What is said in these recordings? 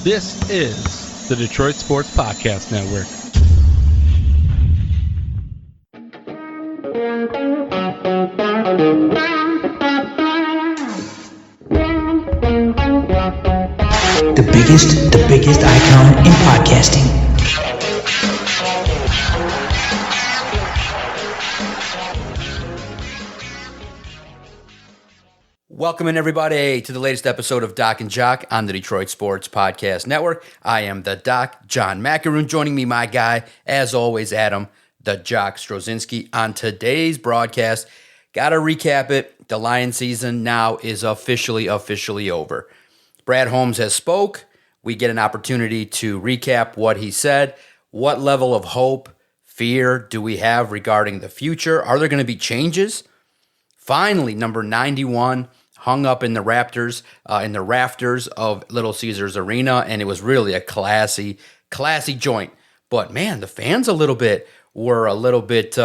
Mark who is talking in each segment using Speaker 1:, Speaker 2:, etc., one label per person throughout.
Speaker 1: This is the Detroit Sports Podcast Network.
Speaker 2: The biggest icon in podcasting.
Speaker 3: Welcome in, everybody, to the latest episode of DocNJock on the Detroit Sports Podcast Network. I am the Doc, John Macaroon. Joining me, my guy, as always, Adam, the Jock Strozinski. On today's broadcast, gotta recap it. The Lions season now is officially over. Brad Holmes has spoke. We get an opportunity to recap what he said. What level of hope, fear do we have regarding the future? Are there going to be changes? Finally, number 91 hung up in the rafters of Little Caesars Arena, and it was really a classy joint. But man, the fans were a little bit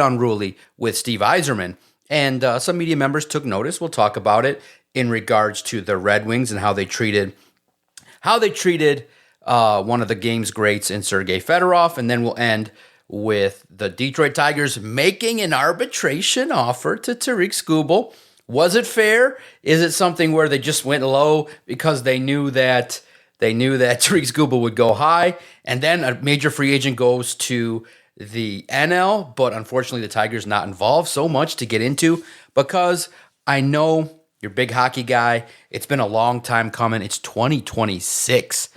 Speaker 3: unruly with Steve Yzerman, and some media members took notice. We'll talk about it in regards to the Red Wings and how they treated one of the game's greats in Sergei Fedorov, and then we'll end with the Detroit Tigers making an arbitration offer to Tarik Skubal. Was it fair? Is it something where they just went low because they knew that Tarik Skubal would go high, and then a major free agent goes to the NL, but unfortunately the Tigers not involved? So much to get into, because I know you're a big hockey guy. It's been a long time coming. It's 2026,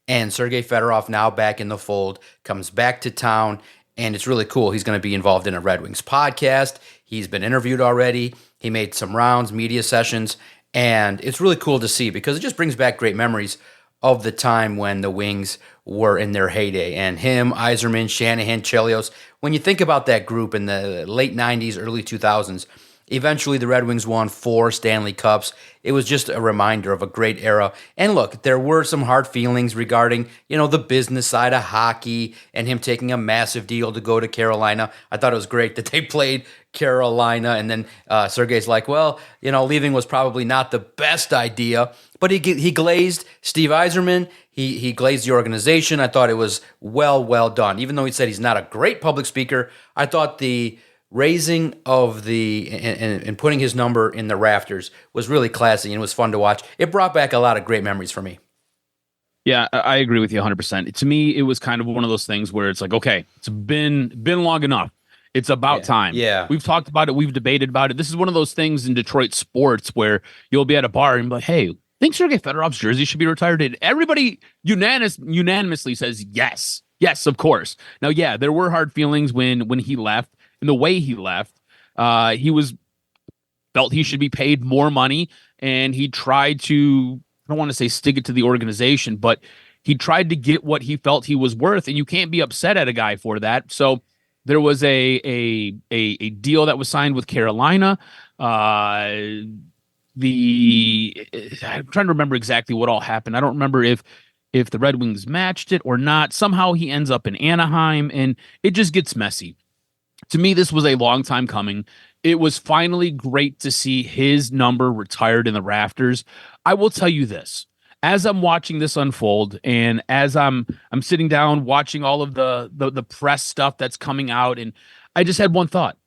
Speaker 3: and Sergei Fedorov now back in the fold, comes back to town, and it's really cool. He's going to be involved in a Red Wings podcast. He's been interviewed already. He made some rounds, media sessions, and it's really cool to see because it just brings back great memories of the time when the Wings were in their heyday. And him, Yzerman, Shanahan, Chelios, when you think about that group in the late 90s, early 2000s, eventually the Red Wings won 4 Stanley Cups. It was just a reminder of a great era. And look, there were some hard feelings regarding, the business side of hockey and him taking a massive deal to go to Carolina. I thought it was great that they played Carolina, and then Sergei's like, well, leaving was probably not the best idea. But he glazed Steve Yzerman. He glazed the organization. I thought it was well done. Even though he said he's not a great public speaker, I thought the raising of and putting his number in the rafters was really classy, and it was fun to watch. It brought back a lot of great memories for me.
Speaker 4: Yeah, I agree with you 100%. To me, it was kind of one of those things where it's like, okay, it's been long enough. It's about time. Yeah. We've talked about it. We've debated about it. This is one of those things in Detroit sports where you'll be at a bar and be like, hey, think Sergei Fedorov's jersey should be retired? And everybody unanimously says yes. Yes, of course. Now, yeah, there were hard feelings when he left. And the way he left, felt he should be paid more money, and he tried to, I don't want to say stick it to the organization, but he tried to get what he felt he was worth, and you can't be upset at a guy for that. So there was a deal that was signed with Carolina. I'm trying to remember exactly what all happened. I don't remember if the Red Wings matched it or not. Somehow he ends up in Anaheim, and it just gets messy. To me, this was a long time coming. It was finally great to see his number retired in the rafters. I will tell you this. As I'm watching this unfold, and as I'm sitting down watching all of the press stuff that's coming out, and I just had one thought.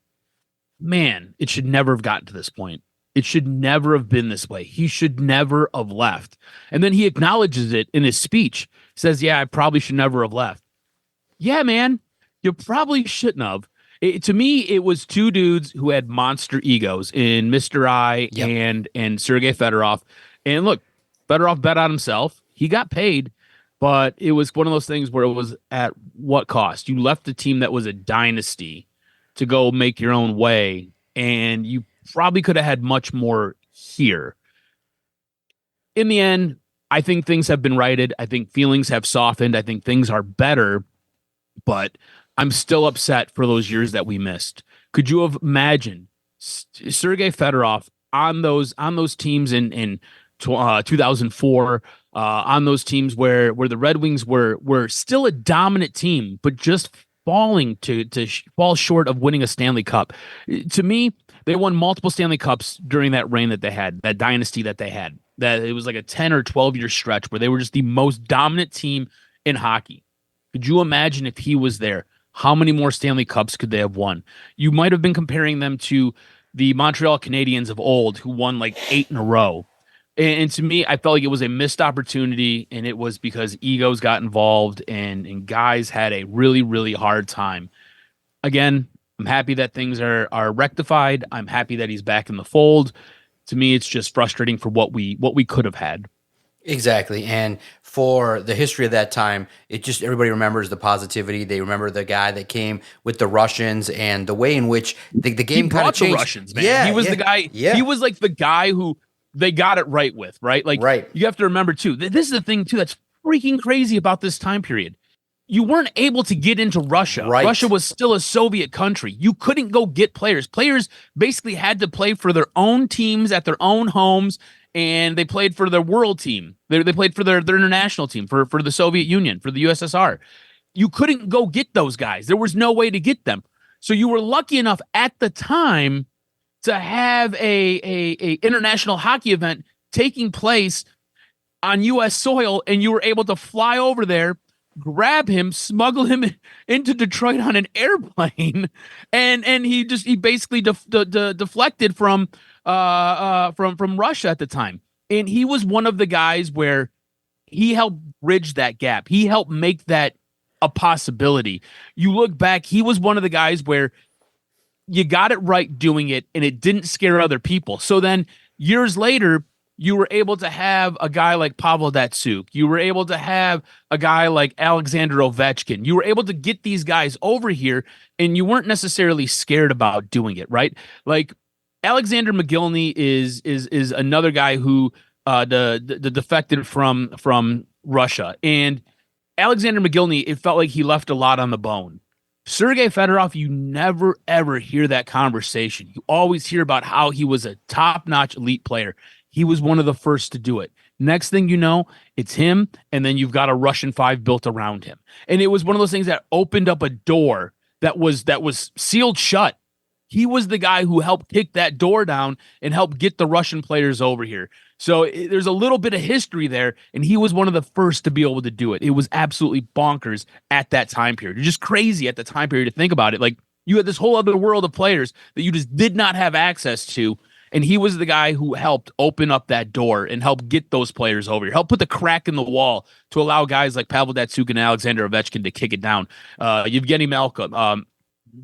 Speaker 4: Man, it should never have gotten to this point. It should never have been this way. He should never have left. And then he acknowledges it in his speech. Says, yeah, I probably should never have left. Yeah, man, you probably shouldn't have. To me, it was two dudes who had monster egos in Mr. I and Sergei Fedorov. And look, Fedorov bet on himself. He got paid, but it was one of those things where it was at what cost? You left a team that was a dynasty to go make your own way, and you probably could have had much more here. In the end, I think things have been righted. I think feelings have softened. I think things are better, but I'm still upset for those years that we missed. Could you have imagined Sergei Fedorov on those teams in 2004, on those teams where the Red Wings were still a dominant team, but just falling to fall short of winning a Stanley Cup. To me, they won multiple Stanley Cups during that reign that they had, that dynasty that they had. That it was like a 10 or 12-year stretch where they were just the most dominant team in hockey. Could you imagine if he was there? How many more Stanley Cups could they have won? You might have been comparing them to the Montreal Canadiens of old, who won like 8 in a row. And to me, I felt like it was a missed opportunity, and it was because egos got involved and guys had a really, really hard time. Again, I'm happy that things are rectified. I'm happy that he's back in the fold. To me, it's just frustrating for what we could have had.
Speaker 3: Exactly. And for the history of that time, it just, everybody remembers the positivity. They remember the guy that came with the Russians and the way in which the game kind of changed.
Speaker 4: The Russians, man.
Speaker 3: Yeah,
Speaker 4: he was the guy.
Speaker 3: Yeah.
Speaker 4: He was like the guy who they got it right with, right? Like,
Speaker 3: right.
Speaker 4: You have to remember too, this is the thing too that's freaking crazy about this time period. You weren't able to get into Russia.
Speaker 3: Right.
Speaker 4: Russia was still a Soviet country. You couldn't go get players. Players basically had to play for their own teams at their own homes, and they played for their world team. They played for their international team, for the Soviet Union, for the USSR. You couldn't go get those guys. There was no way to get them. So you were lucky enough at the time to have a international hockey event taking place on U.S. soil, and you were able to fly over there, grab him, smuggle him into Detroit on an airplane, and he basically deflected from Russia at the time. And he was one of the guys where he helped bridge that gap. He helped make that a possibility. You look back, he was one of the guys where you got it right doing it, and it didn't scare other people. So then years later, you were able to have a guy like Pavel Datsyuk. You were able to have a guy like Alexander Ovechkin. You were able to get these guys over here, and you weren't necessarily scared about doing it, right? Like Alexander McGillney is another guy who the defected from Russia. And Alexander McGillney, it felt like he left a lot on the bone. Sergei Fedorov, you never, ever hear that conversation. You always hear about how he was a top-notch elite player. He was one of the first to do it. Next thing you know, it's him, and then you've got a Russian 5 built around him. And it was one of those things that opened up a door that was sealed shut. He was the guy who helped kick that door down and help get the Russian players over here. So there's a little bit of history there, and he was one of the first to be able to do it. It was absolutely bonkers at that time period. It's just crazy at the time period to think about it. Like, you had this whole other world of players that you just did not have access to, and he was the guy who helped open up that door and help get those players over here, help put the crack in the wall to allow guys like Pavel Datsyuk and Alexander Ovechkin to kick it down. Yevgeny Malkin,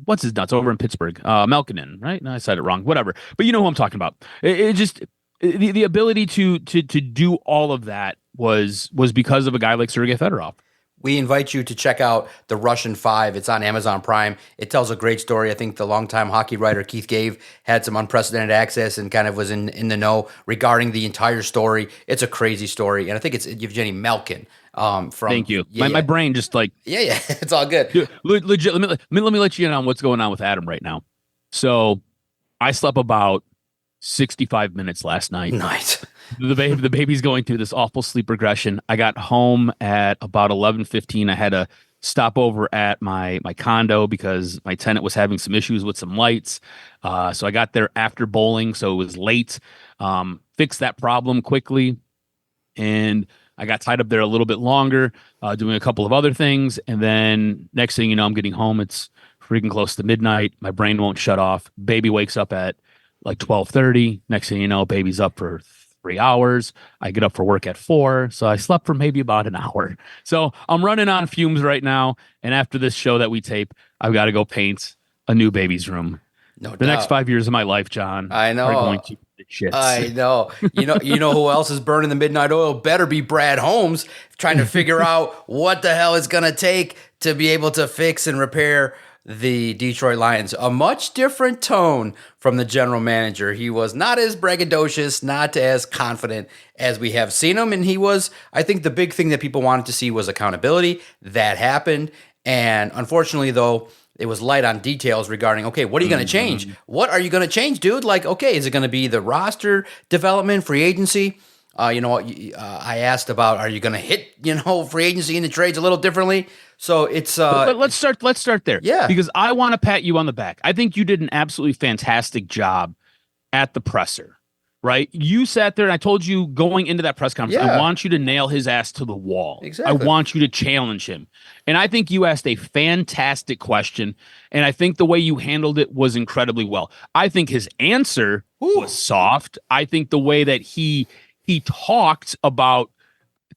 Speaker 4: what's his nuts over in Pittsburgh? Malkinen, right? No, I said it wrong. Whatever. But you know who I'm talking about. It just the ability to do all of that was because of a guy like Sergei Fedorov.
Speaker 3: We invite you to check out The Russian 5. It's on Amazon Prime. It tells a great story. I think the longtime hockey writer Keith Gave had some unprecedented access and kind of was in the know regarding the entire story. It's a crazy story. And I think it's Yevgeny Malkin.
Speaker 4: Thank you. My brain just like...
Speaker 3: Yeah. It's all good.
Speaker 4: Dude, legit, let me let you in on what's going on with Adam right now. So I slept about 65 minutes last night.
Speaker 3: Nice.
Speaker 4: The baby's going through this awful sleep regression. I got home at about 11:15. I had to stop over at my condo because my tenant was having some issues with some lights. So I got there after bowling, so it was late. Fixed that problem quickly, and I got tied up there a little bit longer, doing a couple of other things. And then next thing you know, I'm getting home. It's freaking close to midnight. My brain won't shut off. Baby wakes up at like 12:30. Next thing you know, baby's up for 3 hours. I get up for work at 4. So I slept for maybe about an hour. So I'm running on fumes right now. And after this show that we tape, I've got to go paint a new baby's room. The next 5 years of my life, John,
Speaker 3: I know,
Speaker 4: are going to be shits.
Speaker 3: I know. You know who else is burning the midnight oil? Better be Brad Holmes, trying to figure out what the hell it's going to take to be able to fix and repair the Detroit Lions. A much different tone from the general manager. He was not as braggadocious, not as confident as we have seen him. And he was, I think the big thing that people wanted to see was accountability. That happened. And unfortunately, though, it was light on details regarding, okay, what are you going to change? What are you going to change, dude? Like, okay, is it going to be the roster development, free agency? I asked about, are you going to hit, free agency and the trades a little differently? So it's
Speaker 4: Let's start there.
Speaker 3: Yeah.
Speaker 4: Because I want to pat you on the back. I think you did an absolutely fantastic job at the presser. Right? You sat there and I told you going into that press conference,
Speaker 3: Yeah.
Speaker 4: I want you to nail his ass to the wall.
Speaker 3: Exactly.
Speaker 4: I want you to challenge him. And I think you asked a fantastic question. And I think the way you handled it was incredibly well. I think his answer was soft. I think the way that he talked about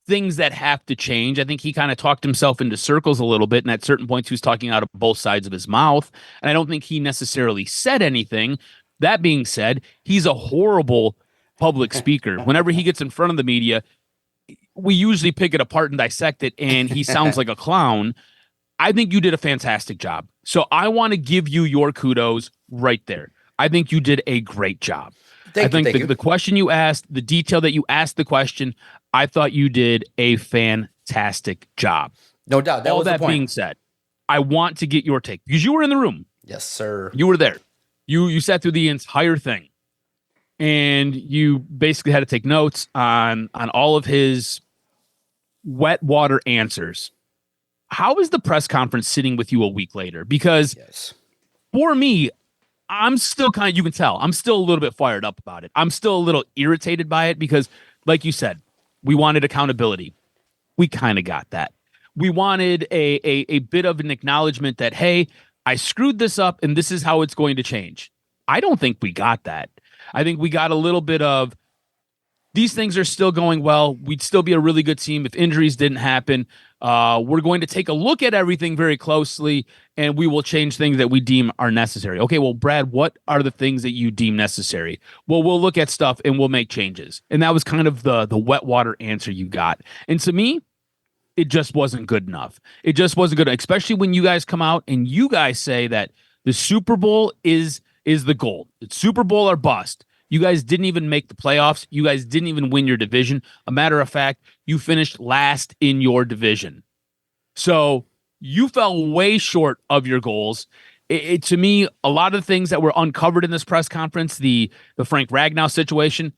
Speaker 4: things that have to change. I think he kind of talked himself into circles a little bit. And at certain points, he was talking out of both sides of his mouth. And I don't think he necessarily said anything. That being said, he's a horrible public speaker. Whenever he gets in front of the media, we usually pick it apart and dissect it, and he sounds like a clown. I think you did a fantastic job. So I want to give you your kudos right there. I think you did a great job. I think the question you asked, the detail that you asked the question, I thought you did a fantastic job.
Speaker 3: No doubt.
Speaker 4: All that being said, I want to get your take because you were in the room.
Speaker 3: Yes, sir.
Speaker 4: You were there. You sat through the entire thing, and you basically had to take notes on all of his wet water answers. How is the press conference sitting with you a week later? Because for me, I'm still you can tell, I'm still a little bit fired up about it. I'm still a little irritated by it because, like you said, we wanted accountability. We kind of got that. We wanted a bit of an acknowledgement that, hey, I screwed this up and this is how it's going to change. I don't think we got that. I think we got a little bit of these things are still going well. We'd still be a really good team if injuries didn't happen. We're going to take a look at everything very closely and we will change things that we deem are necessary. Okay, well, Brad, what are the things that you deem necessary? Well, we'll look at stuff and we'll make changes. And that was kind of the wet water answer you got. And to me, it just wasn't good enough. It just wasn't good, especially when you guys come out and you guys say that the Super Bowl is the goal. It's Super Bowl or bust. You guys didn't even make the playoffs. You guys didn't even win your division. A matter of fact, you finished last in your division. So you fell way short of your goals. To me, a lot of the things that were uncovered in this press conference, the Frank Ragnow situation,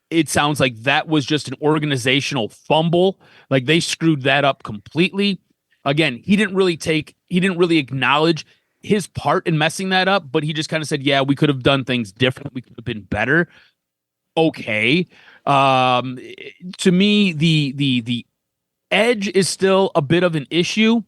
Speaker 4: it sounds like that was just an organizational fumble. Like they screwed that up completely. Again, he didn't really acknowledge his part in messing that up, but he just kind of said, yeah, we could have done things different. We could have been better. Okay. To me, the edge is still a bit of an issue,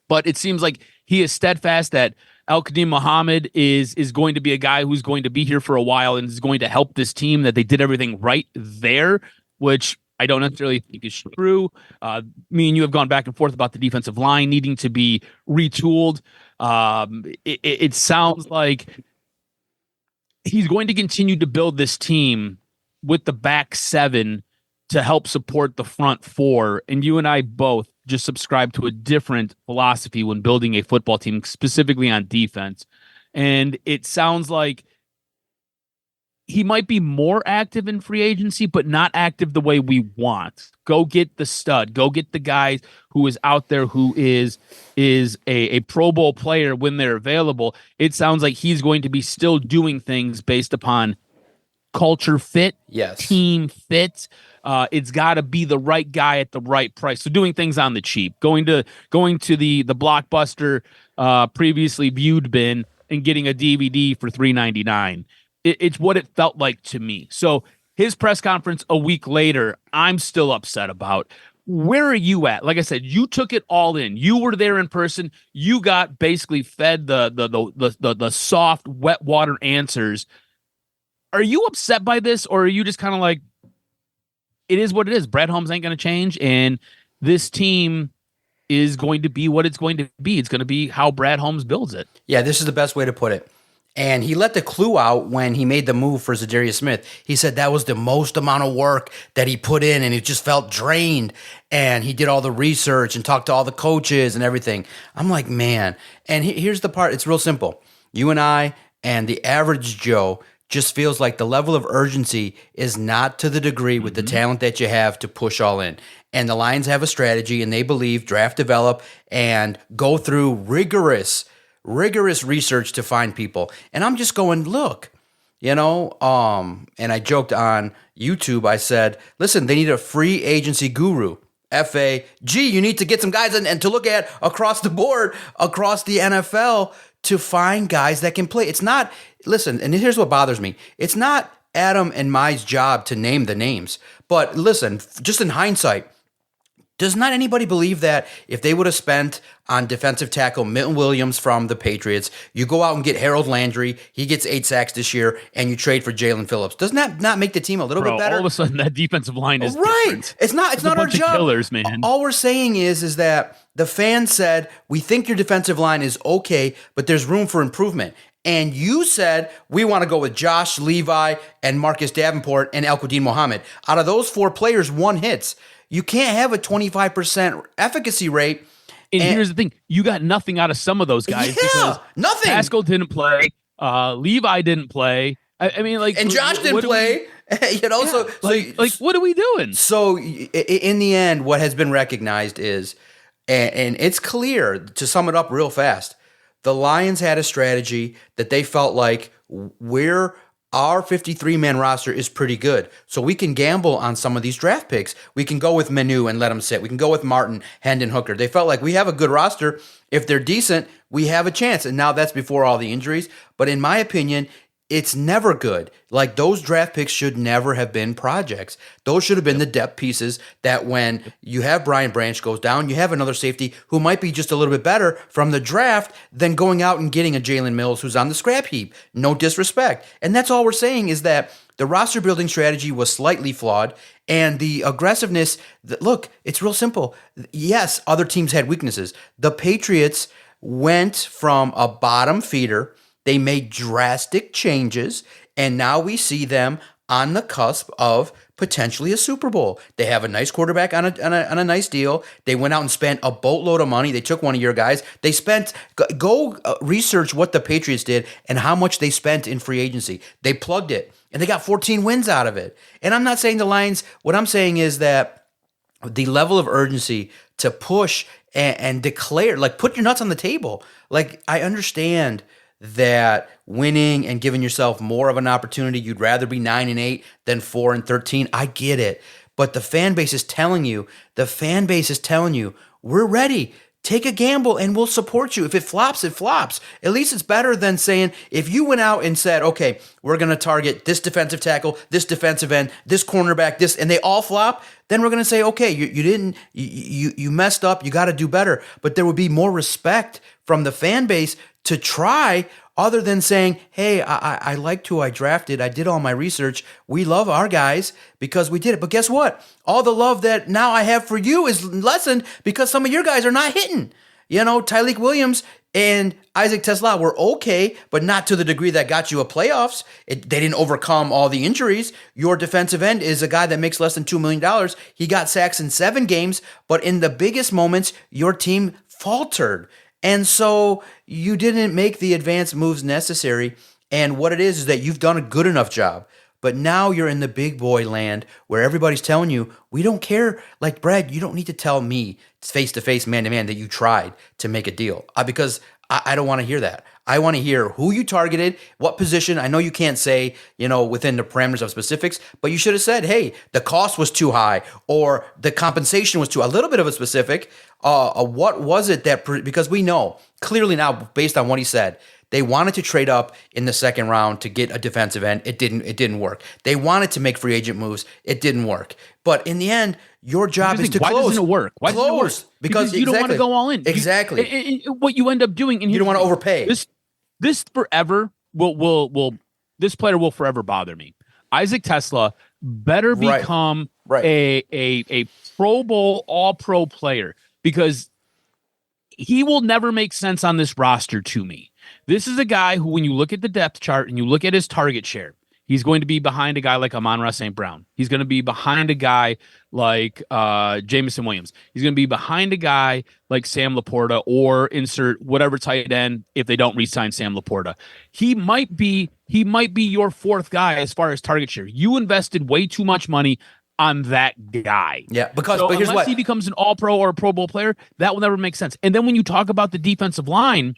Speaker 4: but it seems like he is steadfast that Al-Qadim Muhammad is going to be a guy who's going to be here for a while and is going to help this team, that they did everything right there, which I don't necessarily think is true. Me and you have gone back and forth about the defensive line needing to be retooled. It sounds like he's going to continue to build this team with the back seven to help support the front four. And you and I both just subscribe to a different philosophy when building a football team, specifically on defense. And it sounds like he might be more active in free agency, but not active the way we want. Go get the stud. Go get the guy who is out there, who is a Pro Bowl player when they're available. It sounds like he's going to be still doing things based upon culture fit, team fit. It's got to be the right guy at the right price. So doing things on the cheap, going to the Blockbuster previously viewed bin and getting a DVD for $3.99. It's what it felt like to me. So his press conference a week later, I'm still upset about. Where are you at? Like I said, you took it all in. You were there in person. You got basically fed the soft, wet water answers. Are you upset by this, or are you just kind of like, it is what it is? Brad Holmes ain't going to change, and this team is going to be what it's going to be. It's going to be how Brad Holmes builds it.
Speaker 3: Yeah, this is the best way to put it. And he let the clue out when he made the move for Zadarius Smith. He said that was the most amount of work that he put in, and he just felt drained. And he did all the research and talked to all the coaches and everything. I'm like, man. And here's the part. It's real simple. You and I and the average Joe just feels like the level of urgency is not to the degree with the talent that you have to push all in. And the Lions have a strategy, and they believe draft, develop, and go through rigorous research to find people. And I'm just going, look, and I joked on YouTube, I said, listen, they need a free agency guru. FAG. You need to get some guys and to look at across the board, across the NFL, to find guys that can play. It's not, listen, and here's what bothers me. It's not Adam and Mai's job to name the names. But listen, just in hindsight, does not anybody believe that if they would have spent on defensive tackle Milton Williams from the Patriots, you go out and get Harold Landry, he gets 8 sacks this year, and you trade for Jalen Phillips? Doesn't that not make the team a little bit better?
Speaker 4: All of a sudden, that defensive line is
Speaker 3: right.
Speaker 4: Different.
Speaker 3: It's not our
Speaker 4: bunch of
Speaker 3: job.
Speaker 4: Killers, man.
Speaker 3: All we're saying is that the fans said, we think your defensive line is okay, but there's room for improvement. And you said, we want to go with Josh Levi and Marcus Davenport and Al-Quadin Muhammad. Out of those 4 players, 1 hits. You can't have a 25% efficacy rate.
Speaker 4: And here's the thing. You got nothing out of some of those guys.
Speaker 3: Yeah, nothing.
Speaker 4: Pascal didn't play. Levi didn't play. I mean, like,
Speaker 3: and Josh didn't play. So
Speaker 4: what are we doing?
Speaker 3: So in the end, what has been recognized is, and it's clear, to sum it up real fast, the Lions had a strategy that they felt like our 53-man roster is pretty good. So we can gamble on some of these draft picks. We can go with Manu and let them sit. We can go with Martin, Hendon Hooker. They felt like we have a good roster. If they're decent, we have a chance. And now that's before all the injuries. But in my opinion, it's never good. Like, those draft picks should never have been projects. Those should have been the depth pieces that when you have Brian Branch goes down, you have another safety who might be just a little bit better from the draft than going out and getting a Jalen Mills who's on the scrap heap. No disrespect. And that's all we're saying, is that the roster building strategy was slightly flawed, and the aggressiveness, look, it's real simple. Yes, other teams had weaknesses. The Patriots went from a bottom feeder. They made drastic changes, and now we see them on the cusp of potentially a Super Bowl. They have a nice quarterback on a nice deal. They went out and spent a boatload of money. They took one of your guys. They spent, go research what the Patriots did and how much they spent in free agency. They plugged it, and they got 14 wins out of it. And I'm not saying the Lions, what I'm saying is that the level of urgency to push and declare, like, put your nuts on the table. Like, I understand that winning and giving yourself more of an opportunity, you'd rather be 9-8 than 4-13. I get it. But the fan base is telling you, we're ready. Take a gamble and we'll support you. If it flops, it flops. At least it's better than saying, if you went out and said, okay, we're going to target this defensive tackle, this defensive end, this cornerback, this, and they all flop, then we're going to say, okay, you messed up. You got to do better. But there would be more respect from the fan base to try, other than saying, hey, I liked who I drafted. I did all my research. We love our guys because we did it. But guess what? All the love that now I have for you is lessened because some of your guys are not hitting. Tyreek Williams and Isaac Tesla were okay, but not to the degree that got you a playoffs. They didn't overcome all the injuries. Your defensive end is a guy that makes less than $2 million. He got sacks in 7 games, but in the biggest moments, your team faltered. And so you didn't make the advanced moves necessary. And what it is that you've done a good enough job. But now you're in the big boy land where everybody's telling you, we don't care. Like, Brad, you don't need to tell me face-to-face, man-to-man that you tried to make a deal. Because I don't want to hear that. I want to hear who you targeted, what position. I know you can't say, within the parameters of specifics, but you should have said, hey, the cost was too high or the compensation was a little bit of a specific. What was it because we know clearly now, based on what he said, they wanted to trade up in the second round to get a defensive end. It didn't work. They wanted to make free agent moves. It didn't work. But in the end, your job is to close.
Speaker 4: Why doesn't it work? Why doesn't it work?
Speaker 3: Because
Speaker 4: you don't want to go all in.
Speaker 3: Exactly.
Speaker 4: What you end up doing, and
Speaker 3: you don't want to overpay.
Speaker 4: This forever will this player will forever bother me. Isaac Tesla better become a Pro Bowl All-Pro player, because he will never make sense on this roster to me. This is a guy who, when you look at the depth chart and you look at his target share, he's going to be behind a guy like Amon-Ra St. Brown. He's going to be behind a guy like Jameson Williams. He's going to be behind a guy like Sam Laporta, or insert whatever tight end if they don't re-sign Sam Laporta. He might be your 4th guy as far as target share. You invested way too much money on that guy.
Speaker 3: Yeah, but here's
Speaker 4: unless he becomes an All-Pro or a Pro Bowl player, that will never make sense. And then when you talk about the defensive line,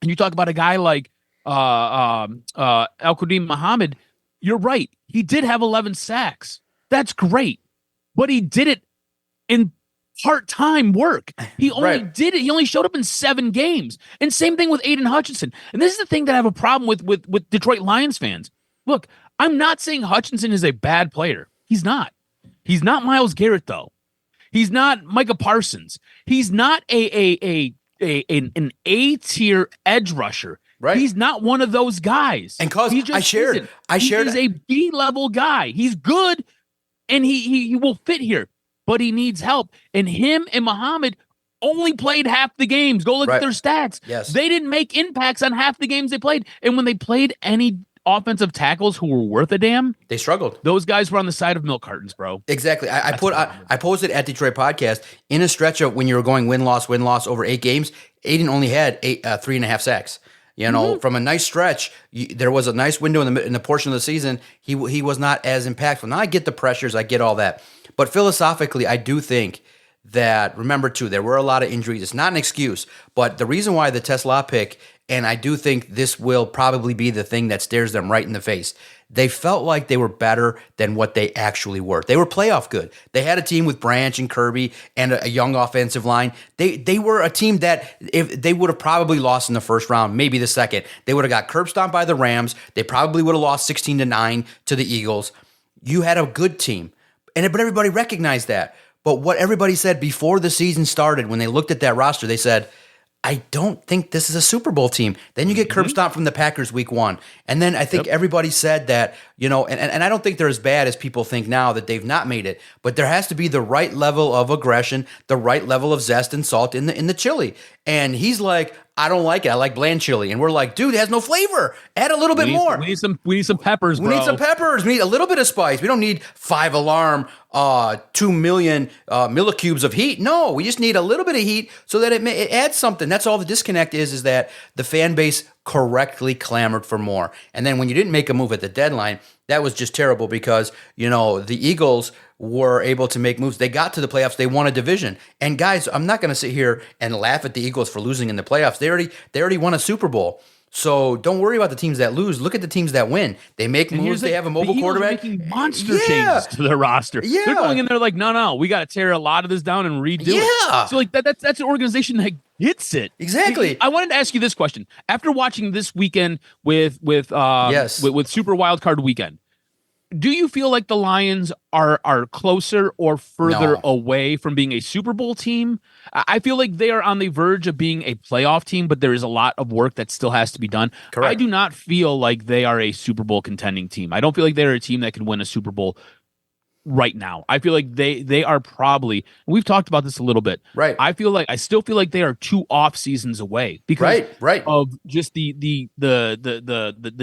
Speaker 4: and you talk about a guy like Al-Quadin Muhammad, you're right. He did have 11 sacks. That's great. But he did it in part-time work. He only
Speaker 3: Right.
Speaker 4: did it. He only showed up in 7 games. And same thing with Aiden Hutchinson. And this is the thing that I have a problem with Detroit Lions fans. Look, I'm not saying Hutchinson is a bad player. He's not. He's not Myles Garrett, though. He's not Micah Parsons. He's not an A-tier edge rusher.
Speaker 3: Right.
Speaker 4: He's not one of those guys.
Speaker 3: And cause I shared
Speaker 4: He's a B-level guy. He's good, and he will fit here, but he needs help. And him and Muhammad only played half the games. Go look at their stats.
Speaker 3: Yes.
Speaker 4: They didn't make impacts on half the games they played. And when they played any offensive tackles who were worth a damn,
Speaker 3: they struggled.
Speaker 4: Those guys were on the side of milk cartons, bro.
Speaker 3: Exactly. I posted at Detroit Podcast in a stretch of when you were going win-loss over 8 games, Aiden only had 3.5 sacks. You know, from a nice stretch, there was a nice window in the portion of the season. He was not as impactful. Now I get the pressures, I get all that, but philosophically, I do think that, remember too, there were a lot of injuries. It's not an excuse, but the reason why the Tesla pick, and I do think this will probably be the thing that stares them right in the face. They felt like they were better than what they actually were. They were playoff good. They had a team with Branch and Kirby and a young offensive line. They were a team that if they would have probably lost in the first round, maybe the second. They would have got curb stomped by the Rams. They probably would have lost 16-9 to the Eagles. You had a good team, but everybody recognized that. But what everybody said before the season started, when they looked at that roster, they said, I don't think this is a Super Bowl team. Then you get curb stomped from the Packers week 1. And then I think everybody said that, you know, and I don't think they're as bad as people think now that they've not made it, but there has to be the right level of aggression, the right level of zest and salt in the chili. And he's like, I don't like it. I like bland chili. And we're like, dude, it has no flavor. Add a little bit more.
Speaker 4: We need some peppers, bro.
Speaker 3: We need some peppers. We need a little bit of spice. We don't need 5-alarm, 2 million millicubes of heat. No, we just need a little bit of heat so that it adds something. That's all the disconnect is that the fan base correctly clamored for more. And then when you didn't make a move at the deadline, that was just terrible because, you know, the Eagles were able to make moves. They got to the playoffs. They won a division. And guys, I'm not going to sit here and laugh at the Eagles for losing in the playoffs. They already won a Super Bowl. So don't worry about the teams that lose. Look at the teams that win. They make moves. They have a mobile quarterback.
Speaker 4: Making monster changes to their roster.
Speaker 3: Yeah.
Speaker 4: They're going in there like, no, we got to tear a lot of this down and redo it. So like that's an organization that gets it.
Speaker 3: Exactly.
Speaker 4: I wanted to ask you this question. After watching this weekend with Super Wild Card Weekend, do you feel like the Lions are closer or further away from being a Super Bowl team? I feel like they are on the verge of being a playoff team, but there is a lot of work that still has to be done.
Speaker 3: Correct.
Speaker 4: I do not feel like they are a Super Bowl contending team. I don't feel like they're a team that can win a Super Bowl right now. I feel like they are probably, we've talked about this a little bit.
Speaker 3: Right.
Speaker 4: I still feel like they are 2 off seasons away because of just the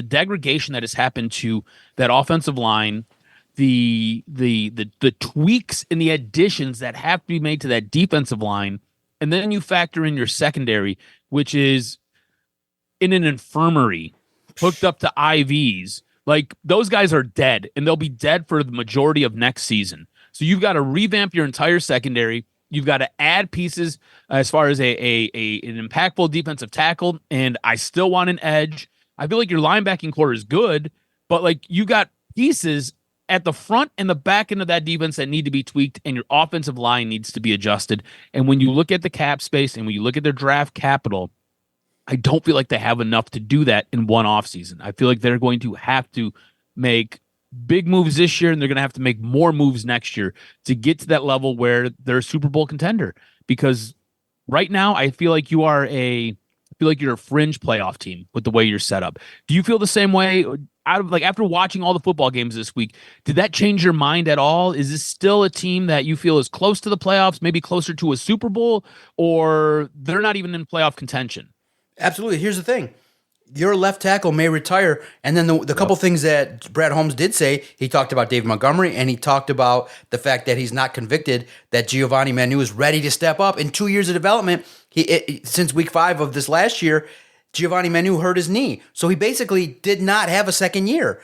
Speaker 4: degradation that has happened to that offensive line, the tweaks and the additions that have to be made to that defensive line, and then you factor in your secondary, which is in an infirmary hooked up to IVs. Like, those guys are dead, and they'll be dead for the majority of next season. So you've got to revamp your entire secondary. You've got to add pieces as far as an impactful defensive tackle, and I still want an edge. I feel like your linebacking core is good, but like you got pieces at the front and the back end of that defense that need to be tweaked, and your offensive line needs to be adjusted. And when you look at the cap space and when you look at their draft capital, I don't feel like they have enough to do that in one offseason. I feel like they're going to have to make big moves this year, and they're going to have to make more moves next year to get to that level where they're a Super Bowl contender. Because right now, I feel like you're a fringe playoff team with the way you're set up. Do you feel the same way? After watching all the football games this week, did that change your mind at all? Is this still a team that you feel is close to the playoffs, maybe closer to a Super Bowl, or they're not even in playoff contention?
Speaker 3: Absolutely. Here's the thing. Your left tackle may retire. And then the couple things that Brad Holmes did say, he talked about David Montgomery, and he talked about the fact that he's not convicted, that Giovanni Manu is ready to step up. In 2 years of development, since week 5 of this last year, Giovanni Manu hurt his knee. So he basically did not have a second year.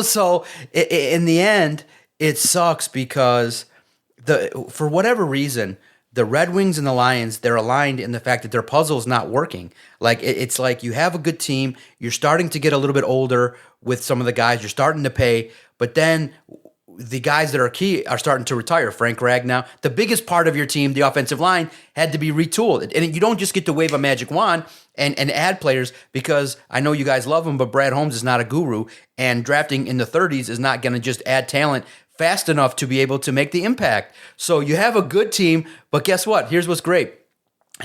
Speaker 3: So in the end, it sucks because for whatever reason, the Red Wings and the Lions, they're aligned in the fact that their puzzle is not working. Like, it's like you have a good team. You're starting to get a little bit older with some of the guys. You're starting to pay. But then the guys that are key are starting to retire. Frank Ragnow, the biggest part of your team, the offensive line, had to be retooled. And you don't just get to wave a magic wand and add players, because I know you guys love him, but Brad Holmes is not a guru, and drafting in the 30s is not going to just add talent fast enough to be able to make the impact. So you have a good team, but guess what? Here's what's great.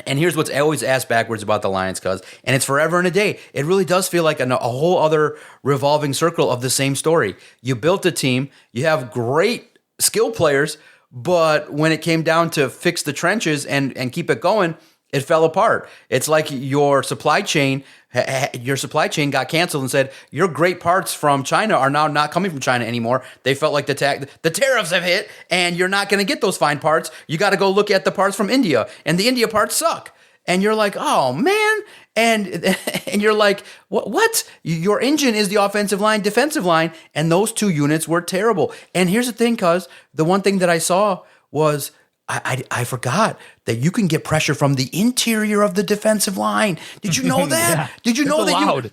Speaker 3: And here's what's always asked backwards about the Lions, cuz, and it's forever and a day. It really does feel like a whole other revolving circle of the same story. You built a team, you have great skill players, but when it came down to fix the trenches and keep it going, it fell apart. It's like your supply chain got canceled and said, your great parts from China are now not coming from China anymore. They felt like the tariffs have hit, and you're not going to get those fine parts. You got to go look at the parts from India, and the India parts suck. And you're like, oh man. And you're like, what? Your engine is the offensive line, defensive line, and those two units were terrible. And here's the thing, cuz the one thing that I saw was, I forgot that you can get pressure from the interior of the defensive line. Did you know that?
Speaker 4: Yeah.
Speaker 3: Did you know that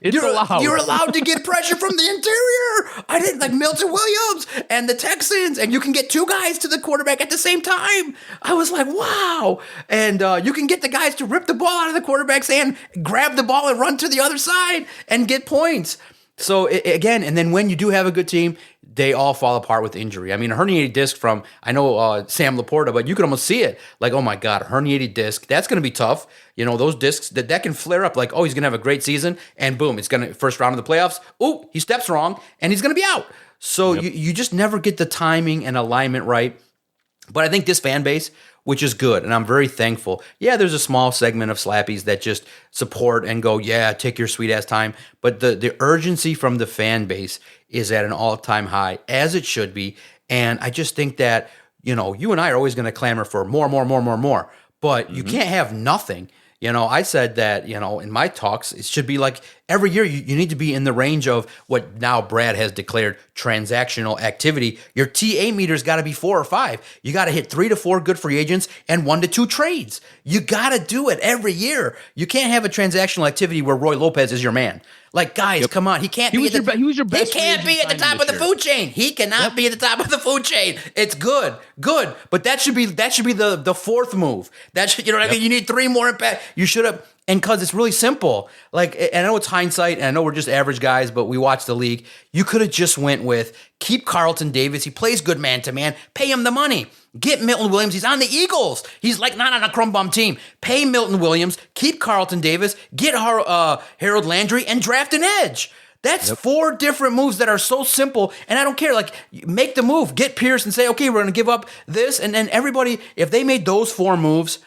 Speaker 3: you're allowed to get pressure from the interior? I didn't, like Milton Williams and the Texans, and you can get two guys to the quarterback at the same time. I was like, wow. And you can get the guys to rip the ball out of the quarterback's hand, grab the ball and run to the other side and get points. So again, and then when you do have a good team, they all fall apart with injury. I mean, a herniated disc from, I know Sam Laporta, but you can almost see it. Like, oh my God, a herniated disc. That's going to be tough. You know, those discs, that can flare up like, oh, he's going to have a great season. And boom, it's going to, first round of the playoffs. Oh, he steps wrong and he's going to be out. So you just never get the timing and alignment right. But I think this fan base, which is good, and I'm very thankful. Yeah, there's a small segment of slappies that just support and go, yeah, take your sweet ass time. But the urgency from the fan base is at an all-time high, as it should be. And I just think that, you know, you and I are always going to clamor for more. But you can't have nothing. You know, I said that, you know, in my talks, it should be like every year you need to be in the range of what now Brad has declared transactional activity. Your TA meter's got to be 4 or 5. You got to hit 3 to 4 good free agents and 1 to 2 trades. You got to do it every year. You can't have a transactional activity where Roy Lopez is your man. Like, guys, come on. He can't be at the can't be at the top of the food chain. He cannot be at the top of the food chain. It's good. But that should be the fourth move. That should, you know what I mean? You need 3 more impact. You should have, and because it's really simple. Like, and I know it's hindsight, and I know we're just average guys, but we watch the league. You could have just went with keep Carlton Davis. He plays good man to man. Pay him the money. Get Milton Williams. He's on the Eagles. He's like not on a crumb bum team. Pay Milton Williams. Keep Carlton Davis. Get Harold Landry and draft an edge. That's 4 different moves that are so simple, and I don't care. Like, make the move. Get Pierce and say, okay, we're going to give up this, and then everybody, if they made those 4 moves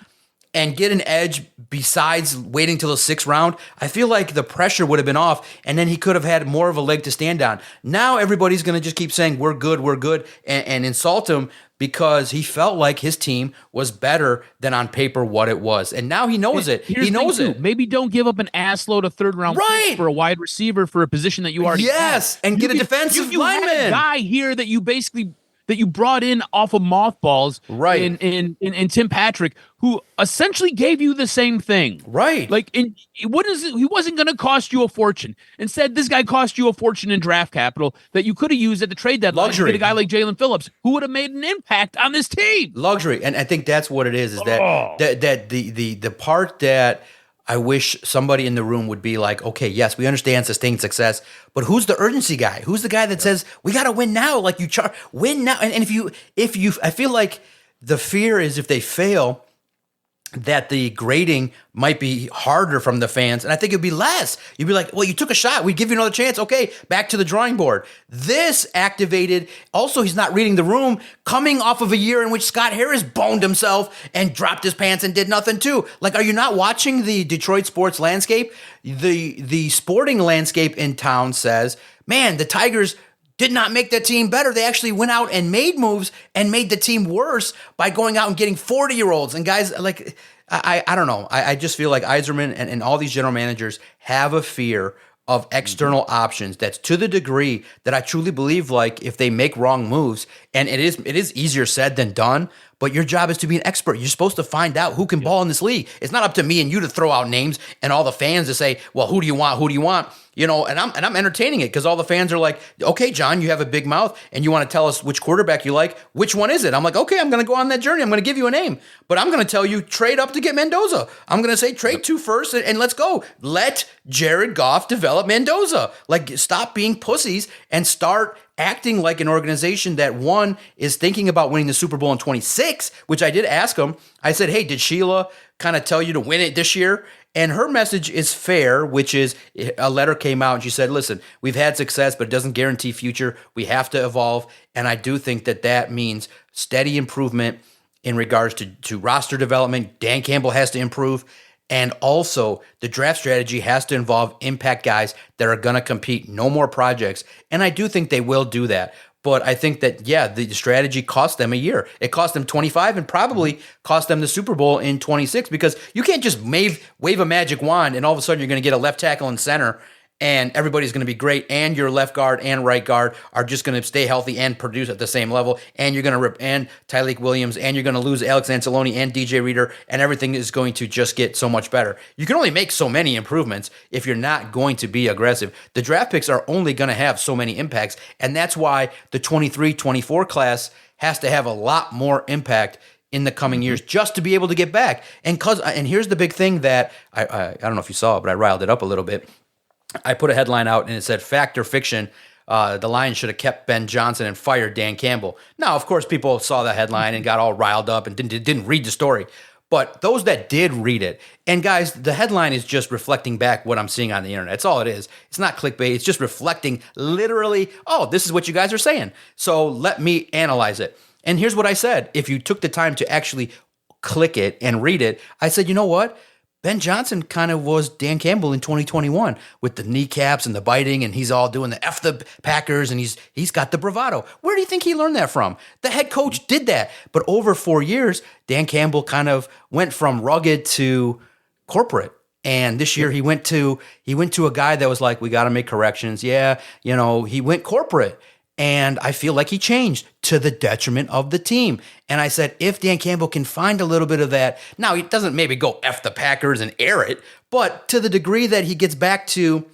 Speaker 3: and get an edge besides waiting till the 6th round, I feel like the pressure would have been off, and then he could have had more of a leg to stand on. Now everybody's going to just keep saying, we're good, and insult him because he felt like his team was better than on paper what it was. And now he knows it. He knows it.
Speaker 4: Maybe don't give up an assload of 3rd-round picks for a wide receiver for a position that you already have.
Speaker 3: And get a defensive lineman.
Speaker 4: Had a guy here that you basically that you brought in off of mothballs,
Speaker 3: right?
Speaker 4: In Tim Patrick, who essentially gave you the same thing,
Speaker 3: right?
Speaker 4: Like, he wasn't going to cost you a fortune. Instead, this guy cost you a fortune in draft capital that you could have used at the trade deadline.
Speaker 3: Luxury.
Speaker 4: To get a guy like Jalen Phillips, who would have made an impact on this team.
Speaker 3: Luxury, and I think that's what it is that the part that I wish somebody in the room would be like, okay, yes, we understand sustained success, but who's the urgency guy? Who's the guy that says we got to win now? Like, win now. And if you, I feel like the fear is if they fail, that the grading might be harder from the fans, and I think it'd be less. You'd be like, well, you took a shot. We give you another chance. Okay, back to the drawing board. This activated, also he's not reading the room, coming off of a year in which Scott Harris boned himself and dropped his pants and did nothing too. Like, are you not watching the Detroit sports landscape? The sporting landscape in town says, man, the Tigers did not make the team better. They actually went out and made moves and made the team worse by going out and getting 40-year-olds. And guys, like, I don't know. I just feel like Yzerman and all these general managers have a fear of external options that's to the degree that I truly believe, like, if they make wrong moves, and it is easier said than done, but your job is to be an expert. You're supposed to find out who can ball in this league. It's not up to me and you to throw out names and all the fans to say, well, who do you want? Who do you want? and I'm entertaining it because all the fans are like, okay, John, you have a big mouth and you want to tell us which quarterback you like. Which one is it? I'm like, okay, I'm going to go on that journey. I'm going to give you a name, but I'm going to tell you trade up to get Mendoza. I'm going to say trade 2 firsts and let's go. Let Jared Goff develop Mendoza. Like, stop being pussies and start acting like an organization that, one, is thinking about winning the Super Bowl in 26, which I did ask him. I said, hey, did Sheila kind of tell you to win it this year? And her message is fair, which is a letter came out and she said, listen, we've had success, but it doesn't guarantee future. We have to evolve. And I do think that means steady improvement in regards to roster development. Dan Campbell has to improve. And also, the draft strategy has to involve impact guys that are going to compete. No more projects. And I do think they will do that. But I think that, the strategy cost them a year. It cost them 25 and probably cost them the Super Bowl in 26 because you can't just wave a magic wand and all of a sudden you're going to get a left tackle and center and everybody's going to be great, and your left guard and right guard are just going to stay healthy and produce at the same level, and you're going to rip and Tyreek Williams, and you're going to lose Alex Anzalone and DJ Reader, and everything is going to just get so much better. You can only make so many improvements if you're not going to be aggressive. The draft picks are only going to have so many impacts, and that's why the 23-24 class has to have a lot more impact in the coming years just to be able to get back. And here's the big thing that I don't know if you saw it, but I riled it up a little bit. I put a headline out and it said, fact or fiction, the Lions should have kept Ben Johnson and fired Dan Campbell. Now, of course, people saw the headline and got all riled up and didn't read the story. But those that did read it, and guys, the headline is just reflecting back what I'm seeing on the internet. That's all it is. It's not clickbait. It's just reflecting literally, oh, this is what you guys are saying. So let me analyze it. And here's what I said. If you took the time to actually click it and read it, I said, you know what? Ben Johnson kind of was Dan Campbell in 2021 with the kneecaps and the biting, and he's all doing the F the Packers, and he's got the bravado. Where do you think he learned that from? The head coach did that. But over 4 years, Dan Campbell kind of went from rugged to corporate. And this year he went to a guy that was like, we got to make corrections. Yeah, he went corporate. And I feel like he changed to the detriment of the team. And I said, if Dan Campbell can find a little bit of that, now he doesn't maybe go F the Packers and air it, but to the degree that he gets back to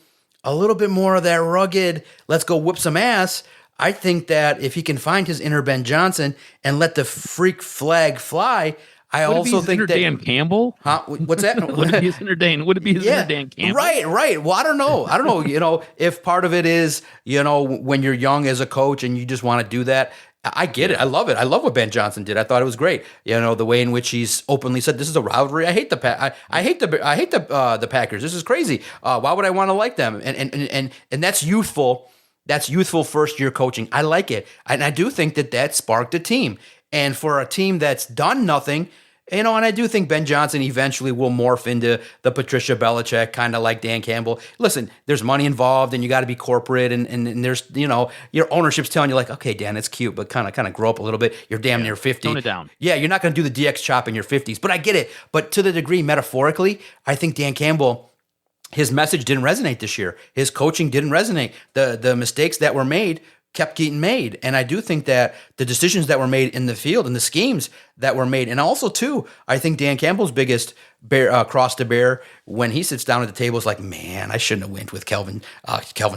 Speaker 3: a little bit more of that rugged, let's go whip some ass, I think that if he can find his inner Ben Johnson and let the freak flag fly, I also think that
Speaker 4: Dan Campbell.
Speaker 3: Huh? What's that?
Speaker 4: Would it be his inner Dan? Would it be his inner Dan Campbell?
Speaker 3: Right. Well, I don't know. If part of it is, when you're young as a coach and you just want to do that, I get it. I love it. I love what Ben Johnson did. I thought it was great. The way in which he's openly said, "This is a rivalry. I hate the Packers. This is crazy. Why would I want to like them?" And that's youthful. That's youthful first year coaching. I like it, and I do think that sparked a team. And for a team that's done nothing. And I do think Ben Johnson eventually will morph into the Patricia Belichick, kind of like Dan Campbell. Listen, there's money involved, and you got to be corporate, and there's, your ownership's telling you like, okay, Dan, it's cute, but kind of grow up a little bit. You're damn near 50.
Speaker 4: Tone it down.
Speaker 3: Yeah, you're not going to do the DX chop in your 50s, but I get it. But to the degree, metaphorically, I think Dan Campbell, his message didn't resonate this year. His coaching didn't resonate. The mistakes that were made kept getting made. And I do think that the decisions that were made in the field and the schemes that were made, and also too, I think Dan Campbell's biggest cross to bear when he sits down at the table is like, man, I shouldn't have went with Kelvin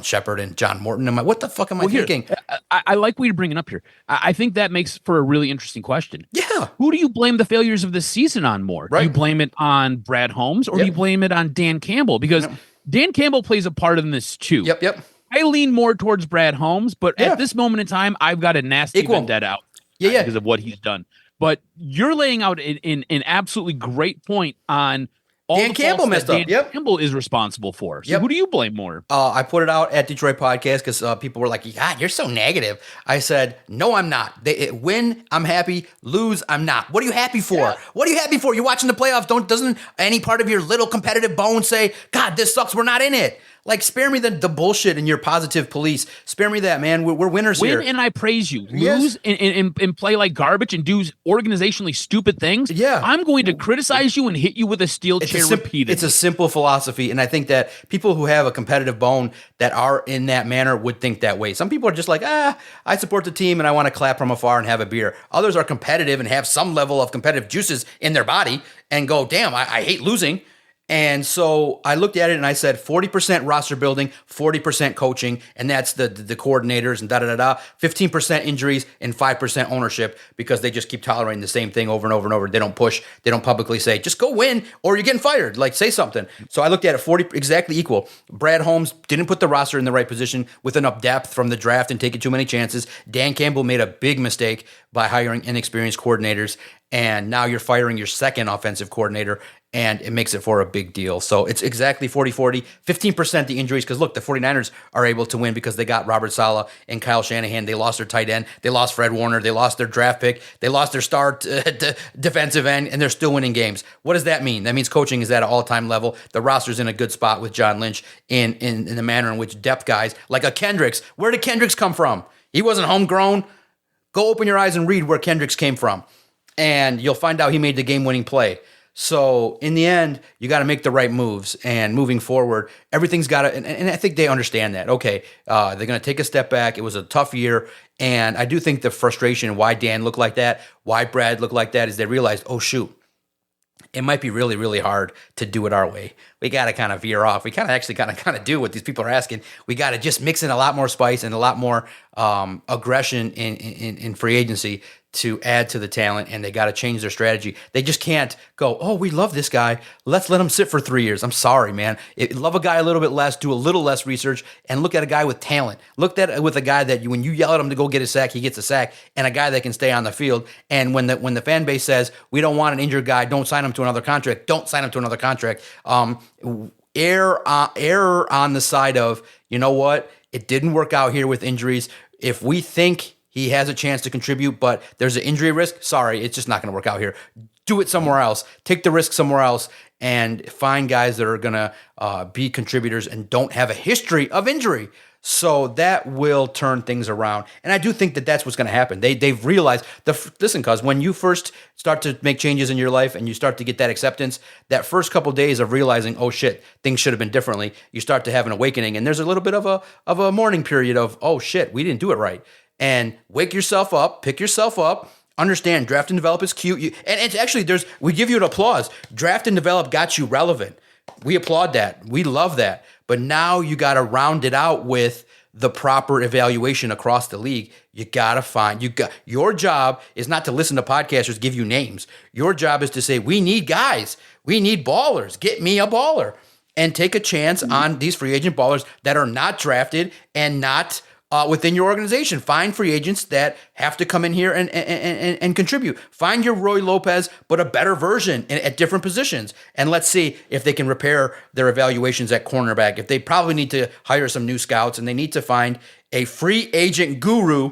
Speaker 3: Shepard and John Morton. What the fuck am I thinking?
Speaker 4: I like what you're bringing up here. I think that makes for a really interesting question.
Speaker 3: Yeah.
Speaker 4: Who do you blame the failures of this season on more?
Speaker 3: Right.
Speaker 4: Do you blame it on Brad Holmes or do you blame it on Dan Campbell? Because Dan Campbell plays a part in this too.
Speaker 3: Yep.
Speaker 4: I lean more towards Brad Holmes, but at this moment in time, I've got a nasty vendetta out because of what he's done. But you're laying out an absolutely great point on all
Speaker 3: Dan
Speaker 4: the
Speaker 3: Campbell messed up.
Speaker 4: Dan Campbell is responsible for. So who do you blame more?
Speaker 3: I put it out at Detroit Podcast because people were like, God, you're so negative. I said, no, I'm not. Win, I'm happy. Lose, I'm not. What are you happy for? Yeah. What are you happy for? You're watching the playoffs. Doesn't any part of your little competitive bone say, God, this sucks, we're not in it? Like, spare me the bullshit and your positive police. Spare me that, man. We're winners here.
Speaker 4: Win and I praise you. Lose and play like garbage and do organizationally stupid things.
Speaker 3: Yeah.
Speaker 4: I'm going to criticize you and hit you with a steel chair repeatedly.
Speaker 3: It's a simple philosophy, and I think that people who have a competitive bone that are in that manner would think that way. Some people are just like, I support the team and I want to clap from afar and have a beer. Others are competitive and have some level of competitive juices in their body and go, damn, I hate losing. And so I looked at it and I said 40% roster building, 40% coaching, and that's the coordinators and da-da-da-da, 15% injuries and 5% ownership because they just keep tolerating the same thing over and over and over. They don't push. They don't publicly say, just go win or you're getting fired. Like, say something. So I looked at it 40, exactly equal. Brad Holmes didn't put the roster in the right position with enough depth from the draft and taking too many chances. Dan Campbell made a big mistake by hiring inexperienced coordinators, and now you're firing your second offensive coordinator, and it makes it for a big deal. So it's exactly 40-40, 15% the injuries, because look, the 49ers are able to win because they got Robert Saleh and Kyle Shanahan. They lost their tight end. They lost Fred Warner. They lost their draft pick. They lost their star defensive end, and they're still winning games. What does that mean? That means coaching is at an all-time level. The roster's in a good spot with John Lynch in the manner in which depth guys, like a Kendricks, where did Kendricks come from? He wasn't homegrown. Go open your eyes and read where Kendricks came from, and you'll find out he made the game-winning play. So in the end, you got to make the right moves, and moving forward, everything's got to, and I think they understand that. Okay, they're going to take a step back. It was a tough year, and I do think the frustration, why Dan looked like that, why Brad looked like that, is they realized, oh shoot, it might be really, really hard to do it our way. We got to kind of veer off. We kind of do what these people are asking. We got to just mix in a lot more spice and a lot more aggression in free agency to add to the talent, and they got to change their strategy. They just can't go, oh, we love this guy. Let's let him sit for 3 years. I'm sorry, man. Love a guy a little bit less, do a little less research, and look at a guy with talent. Look at it with a guy that when you yell at him to go get a sack, he gets a sack, and a guy that can stay on the field. And when the fan base says, we don't want an injured guy, don't sign him to another contract, don't sign him to another contract. Err on the side of, you know what? It didn't work out here with injuries. If we think he has a chance to contribute, but there's an injury risk, sorry, it's just not going to work out here. Do it somewhere else. Take the risk somewhere else and find guys that are going to be contributors and don't have a history of injury. So that will turn things around. And I do think that that's what's going to happen. They've realized, listen, cuz when you first start to make changes in your life and you start to get that acceptance, that first couple days of realizing, oh shit, things should have been differently, you start to have an awakening. And there's a little bit of a mourning period of, oh shit, we didn't do it right. And wake yourself up, pick yourself up, understand draft and develop is cute. And it's actually, we give you an applause. Draft and develop got you relevant. We applaud that. We love that. But now you got to round it out with the proper evaluation across the league. You got to find, your job is not to listen to podcasters give you names. Your job is to say, we need guys. We need ballers. Get me a baller. And take a chance on these free agent ballers that are not drafted and not within your organization. Find free agents that have to come in here and contribute. Find your Roy Lopez, but a better version at different positions. And let's see if they can repair their evaluations at cornerback. If they probably need to hire some new scouts, and they need to find a free agent guru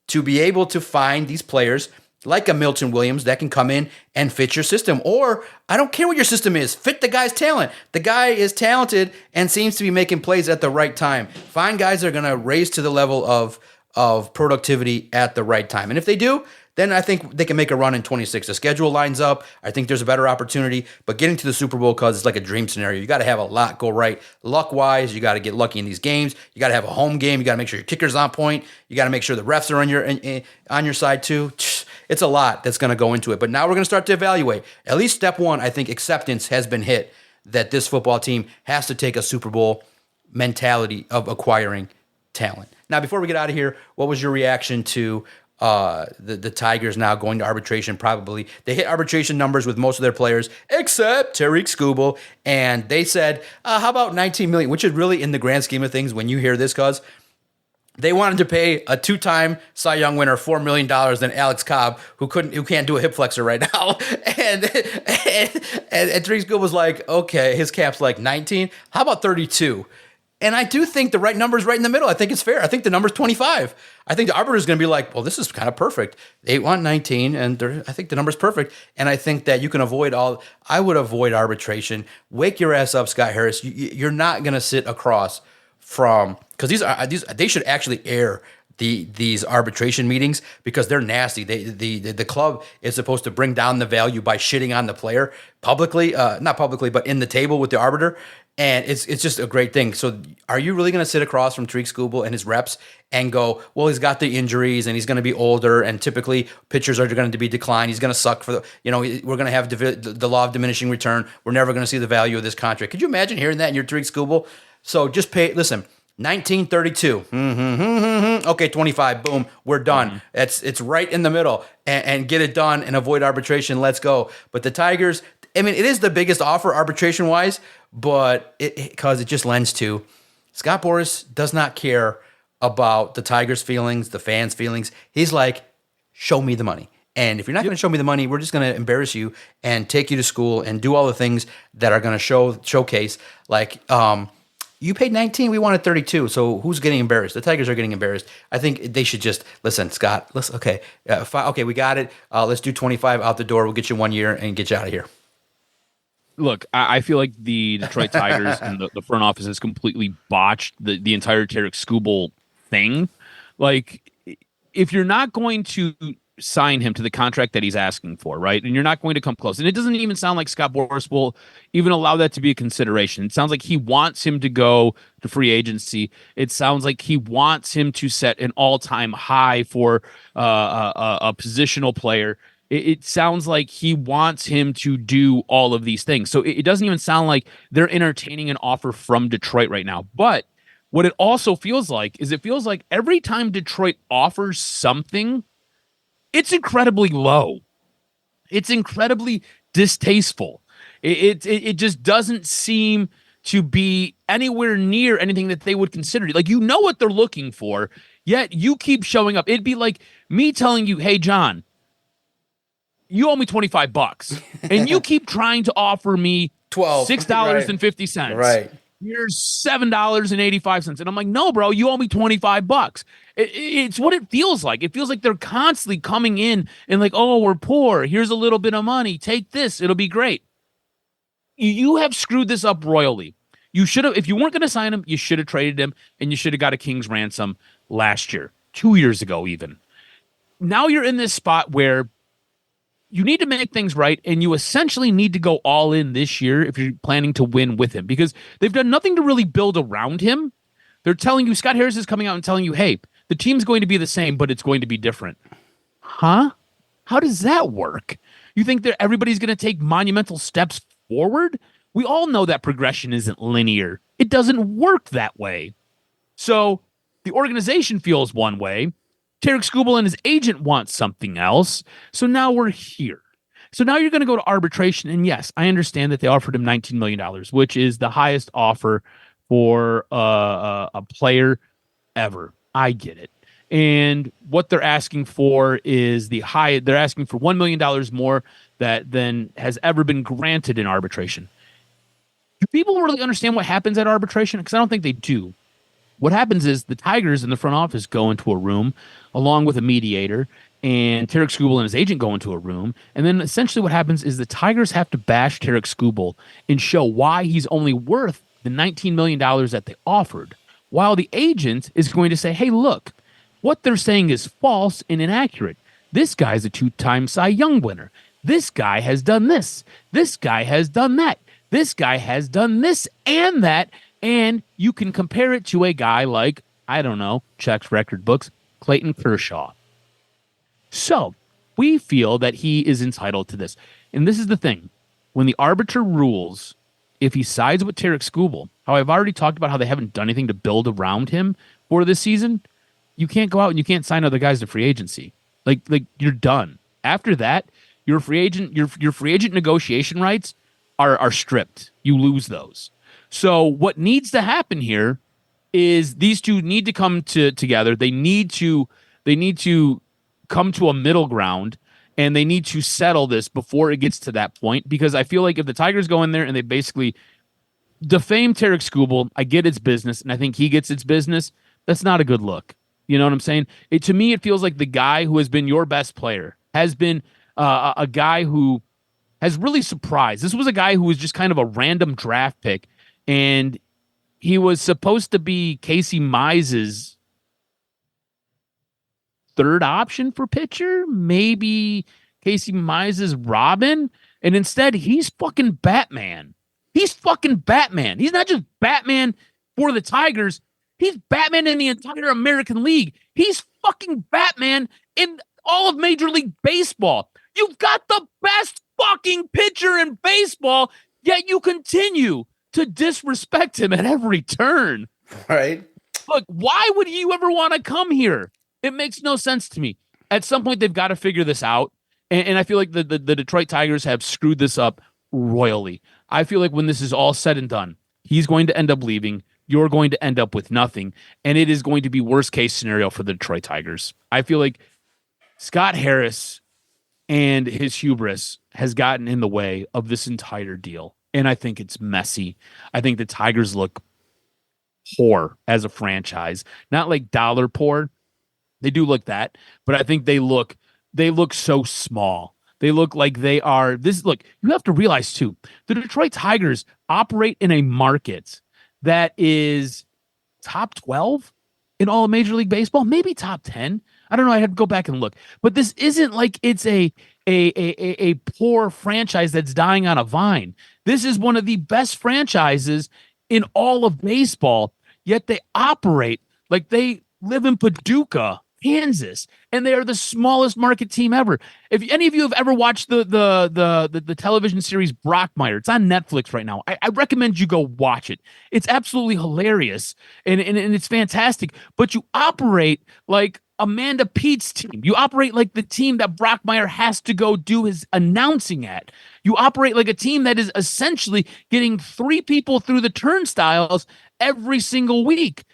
Speaker 3: to be able to find these players like a Milton Williams that can come in and fit your system. Or I don't care what your system is, fit the guy's talent. The guy is talented and seems to be making plays at the right time. Find guys that are going to raise to the level of productivity at the right time. And if they do, then I think they can make a run in 26. The schedule lines up. I think there's a better opportunity. But getting to the Super Bowl, because it's like a dream scenario, you got to have a lot go right. Luck-wise, you got to get lucky in these games. You got to have a home game. You got to make sure your kicker's on point. You got to make sure the refs are on your side too. It's a lot that's going to go into it. But now we're going to start to evaluate. At least step one, I think acceptance has been hit that this football team has to take a Super Bowl mentality of acquiring talent. Now, before we get out of here, what was your reaction to the Tigers now going to arbitration? Probably they hit arbitration numbers with most of their players except Tarik Skubal, and they said, how about $19 million, which is really, in the grand scheme of things, when you hear this, cuz they wanted to pay a two-time Cy Young winner $4 million than Alex Cobb, who can't do a hip flexor right now. And Tarik Skubal was like, okay, his cap's like 19. How about 32? And I do think the right number is right in the middle. I think it's fair. I think the number's 25. I think the arbiter is going to be like, well, this is kind of perfect. They want 19, and I think the number's perfect. And I think that you can avoid I would avoid arbitration. Wake your ass up, Scott Harris. You're not going to sit across from, because they should actually air these arbitration meetings, because they're nasty. The club is supposed to bring down the value by shitting on the player publicly, not publicly, but in the table with the arbiter. And it's just a great thing. So are you really going to sit across from Tarik Skubal and his reps and go, well, he's got the injuries and he's going to be older, and typically pitchers are going to be declined. He's going to suck for we're going to have the law of diminishing return. We're never going to see the value of this contract. Could you imagine hearing that in your Tarik Skubal? So just listen, 1932. Okay, 25. Boom, we're done. It's right in the middle, and get it done and avoid arbitration. Let's go. But the Tigers, I mean, it is the biggest offer arbitration wise, but because it just lends to Scott Boras does not care about the Tigers' feelings, the fans' feelings. He's like, show me the money. And if you're not going to show me the money, we're just going to embarrass you and take you to school and do all the things that are going to showcase. Like, you paid 19, we wanted 32. So who's getting embarrassed? The Tigers are getting embarrassed. I think they should just listen, Scott. Listen, okay, okay, we got it. Let's do 25 out the door. We'll get you 1 year and get you out of here.
Speaker 4: Look, I feel like the Detroit Tigers and the front office has completely botched the entire Tarik Skubal thing. Like, if you're not going to sign him to the contract that he's asking for, right, and you're not going to come close, and it doesn't even sound like Scott Boras will even allow that to be a consideration. It sounds like he wants him to go to free agency. It sounds like he wants him to set an all-time high for a positional player. It sounds like he wants him to do all of these things. So it doesn't even sound like they're entertaining an offer from Detroit right now. But what it also feels like is it feels like every time Detroit offers something, it's incredibly low. It's incredibly distasteful. It just doesn't seem to be anywhere near anything that they would consider. Like, you know what they're looking for, yet you keep showing up. It'd be like me telling you, hey, John, you owe me $25, and you keep trying to offer me $6.50.
Speaker 3: Right.
Speaker 4: Here's $7.85. And I'm like, no, bro, you owe me $25. It's what it feels like. It feels like they're constantly coming in and like, oh, we're poor. Here's a little bit of money. Take this. It'll be great. You have screwed this up royally. You should have, if you weren't going to sign him, you should have traded him, and you should have got a king's ransom last year, 2 years ago even. Now you're in this spot where you need to make things right, and you essentially need to go all in this year if you're planning to win with him, because they've done nothing to really build around him. They're telling you, Scott Harris is coming out and telling you, hey, the team's going to be the same, but it's going to be different. Huh? How does that work? You think that everybody's going to take monumental steps forward? We all know that progression isn't linear. It doesn't work that way. So the organization feels one way. Tarik Skubal and his agent want something else. So now we're here. So now you're going to go to arbitration. And yes, I understand that they offered him $19 million, which is the highest offer for a player ever. I get it. And what they're asking for is they're asking for $1 million more than has ever been granted in arbitration. Do people really understand what happens at arbitration? Because I don't think they do. What happens is the Tigers in the front office go into a room along with a mediator, and Tarik Skubal and his agent go into a room. And then essentially what happens is the Tigers have to bash Tarik Skubal and show why he's only worth the $19 million that they offered, while the agent is going to say, hey, look, what they're saying is false and inaccurate. This guy's a 2-time Cy Young winner. This guy has done this. This guy has done that. This guy has done this and that. And you can compare it to a guy like, I don't know, checks record books, Clayton Kershaw. So we feel that he is entitled to this. And this is the thing. When the arbiter rules, if he sides with Tarik Skubal, how I've already talked about how they haven't done anything to build around him for this season, you can't go out and you can't sign other guys to free agency. Like you're done. After that, your free agent negotiation rights are stripped. You lose those. So what needs to happen here is these two need to come together. They need to come to a middle ground, and they need to settle this before it gets to that point. Because I feel like if the Tigers go in there and they basically defame Tarik Skubal, I get it's business, and I think he gets its business. That's not a good look. You know what I'm saying? To me, it feels like the guy who has been your best player has been a guy who has really surprised. This was a guy who was just kind of a random draft pick. And he was supposed to be Casey Mize's third option for pitcher, maybe Casey Mize's Robin. And instead, he's fucking Batman. He's fucking Batman. He's not just Batman for the Tigers. He's Batman in the entire American League. He's fucking Batman in all of Major League Baseball. You've got the best fucking pitcher in baseball, yet you continue to disrespect him at every turn.
Speaker 3: Right.
Speaker 4: Look, why would you ever want to come here? It makes no sense to me. At some point, they've got to figure this out. And I feel like the Detroit Tigers have screwed this up royally. I feel like when this is all said and done, he's going to end up leaving. You're going to end up with nothing. And it is going to be worst case scenario for the Detroit Tigers. I feel like Scott Harris and his hubris has gotten in the way of this entire deal. And I think it's messy. I think the Tigers look poor as a franchise, not like dollar poor. They do look that, but I think they look so small. They look like they are this. Look, you have to realize too, the Detroit Tigers operate in a market that is top 12 in all of Major League Baseball, maybe top 10. I don't know. I have to go back and look, but this isn't like it's a poor franchise that's dying on a vine. This is one of the best franchises in all of baseball, yet they operate like they live in Paducah, Kansas, and they are the smallest market team ever. If any of you have ever watched the television series Brockmire, it's on Netflix right now. I recommend you go watch it. It's absolutely hilarious and it's fantastic. But you operate like Amanda Pete's team. You operate like the team that Brockmire has to go do his announcing at. You operate like a team that is essentially getting 3 people through the turnstiles every single week.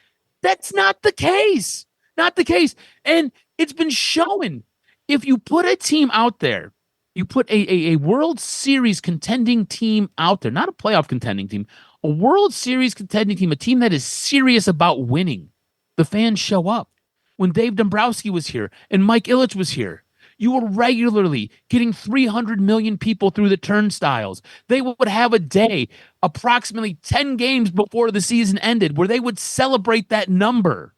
Speaker 4: That's not the case. Not the case. And it's been shown. If you put a team out there, you put a World Series contending team out there, not a playoff contending team, a World Series contending team, a team that is serious about winning, the fans show up. When Dave Dombrowski was here and Mike Ilitch was here, you were regularly getting 300 million people through the turnstiles. They would have a day, approximately 10 games before the season ended, where they would celebrate that number.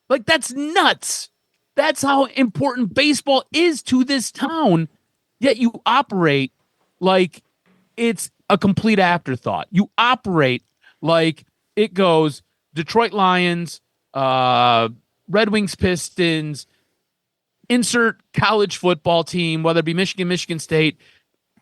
Speaker 4: Like, that's nuts. That's how important baseball is to this town. Yet you operate like it's a complete afterthought. You operate like it goes Detroit Lions, Red Wings, Pistons, insert college football team, whether it be Michigan, Michigan State,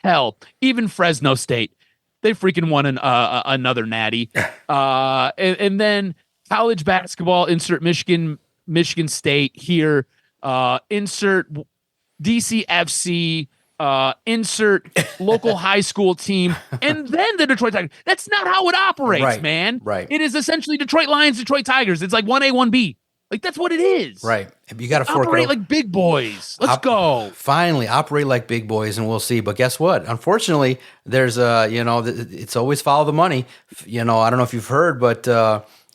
Speaker 4: hell, even Fresno State. They freaking won another natty. And then college basketball, insert Michigan, Michigan State here, insert DCFC, insert local high school team, and then the Detroit Tigers. That's not how it operates, man.
Speaker 3: Right.
Speaker 4: It is essentially Detroit Lions, Detroit Tigers. It's like 1A, 1B. Like, that's what it is.
Speaker 3: Right. You got to
Speaker 4: operate like big boys. Let's go.
Speaker 3: Finally, operate like big boys, and we'll see. But guess what? Unfortunately, there's it's always follow the money. I don't know if you've heard, but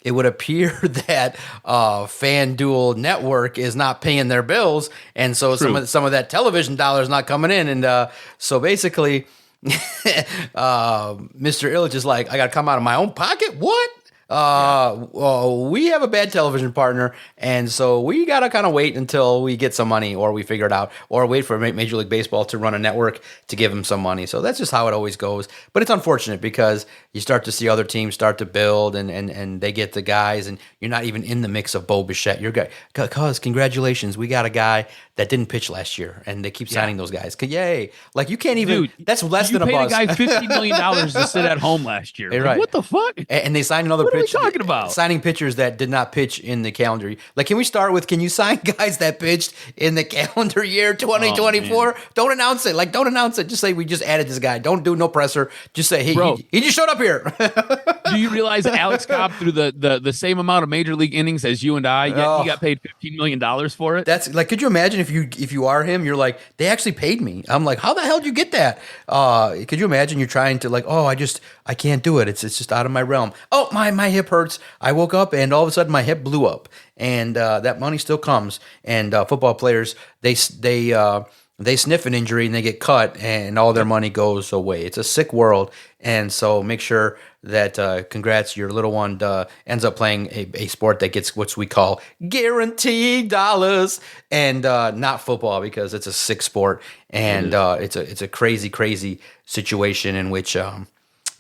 Speaker 3: it would appear that FanDuel Network is not paying their bills, and so some of that television dollar is not coming in, and so basically, Mr. Ilitch is like, I got to come out of my own pocket. What? We have a bad television partner, and so we got to kind of wait until we get some money, or we figure it out, or wait for Major League Baseball to run a network to give them some money. So that's just how it always goes. But it's unfortunate because you start to see other teams start to build, and they get the guys, and you're not even in the mix of Bo Bichette. You're cuz congratulations, we got a guy that didn't pitch last year, and they keep signing those guys. Yay! Like, you can't even. Dude, that's less than a buzz.
Speaker 4: You paid a guy $50 million to sit at home last year.
Speaker 3: Hey,
Speaker 4: like,
Speaker 3: right.
Speaker 4: What the fuck?
Speaker 3: And they signed another pitcher.
Speaker 4: What are we talking about?
Speaker 3: Signing pitchers that did not pitch in the calendar. Like, can we start with, can you sign guys that pitched in the calendar year 2024? Don't announce it. Don't announce it. Just say, we just added this guy. Don't do no presser. Just say, hey, he just showed up here.
Speaker 4: Do you realize Alex Cobb threw the same amount of major league innings as you and I, yet he got paid $15 million for it?
Speaker 3: That's like, could you imagine if you are him, you're like, they actually paid me. I'm like, how the hell did you get that? Could you imagine you're trying to I can't do it. It's just out of my realm. Oh, my hip hurts. I woke up and all of a sudden my hip blew up, and that money still comes. And football players, they sniff an injury and they get cut, and all their money goes away. It's a sick world, and so make sure that congrats, your little one ends up playing a sport that gets what we call guaranteed dollars, and not football, because it's a sick sport, and it's a crazy situation in which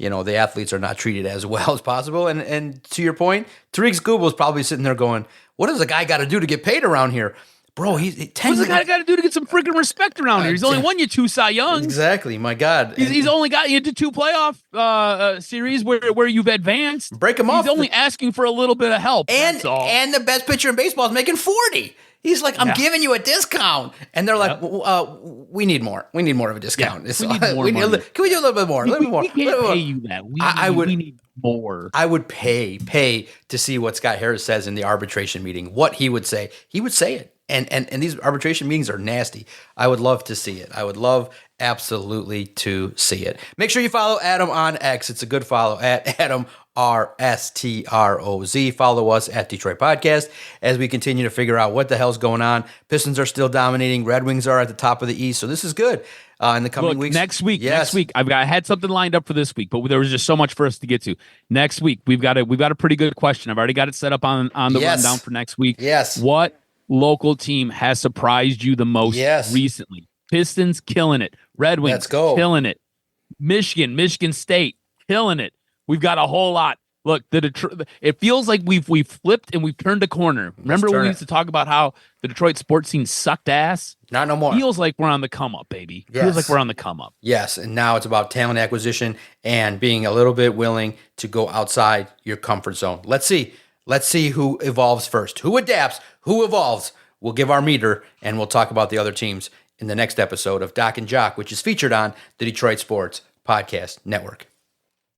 Speaker 3: the athletes are not treated as well as possible. And to your point, Tarik Skubal is probably sitting there going, what does a guy got to do to get paid around here? Bro,
Speaker 4: what's the guy got to do to get some freaking respect around here? He's only won you 2 Cy Youngs.
Speaker 3: Exactly, my God.
Speaker 4: He's only got you into 2 playoff series where you've advanced.
Speaker 3: Break him off.
Speaker 4: He's only asking for a little bit of help.
Speaker 3: And
Speaker 4: that's all.
Speaker 3: And the best pitcher in baseball is making 40. He's like, I'm giving you a discount. And they're like, we need more. We need more of a discount.
Speaker 4: We need more money.
Speaker 3: Can we do a little bit more?
Speaker 4: We can't pay you that. We need more.
Speaker 3: I would pay to see what Scott Harris says in the arbitration meeting, what he would say. He would say it. And these arbitration meetings are nasty. I would love to see it. I would love absolutely to see it. Make sure you follow Adam on X. It's a good follow at Adam RSTROZ. Follow us at Detroit Podcast as we continue to figure out what the hell's going on. Pistons are still dominating. Red Wings are at the top of the East. So this is good in the coming weeks.
Speaker 4: Next week, I had something lined up for this week, but there was just so much for us to get to. Next week, we've got a pretty good question. I've already got it set up on the rundown for next week.
Speaker 3: Yes.
Speaker 4: What local team has surprised you the most recently? Pistons killing it. Red Wings killing it. Michigan State killing it. We've got a whole lot. Look, it feels like we've flipped and we've turned a corner. Remember when we used to talk about how the Detroit sports scene sucked ass?
Speaker 3: Not no more.
Speaker 4: Feels like we're on the come up, baby.
Speaker 3: Yes.
Speaker 4: Feels like we're on the come up.
Speaker 3: Yes, and now it's about talent acquisition and being a little bit willing to go outside your comfort zone. Let's see who evolves first. Who adapts? Who evolves? We'll give our meter, and we'll talk about the other teams in the next episode of Doc and Jock, which is featured on the Detroit Sports Podcast Network.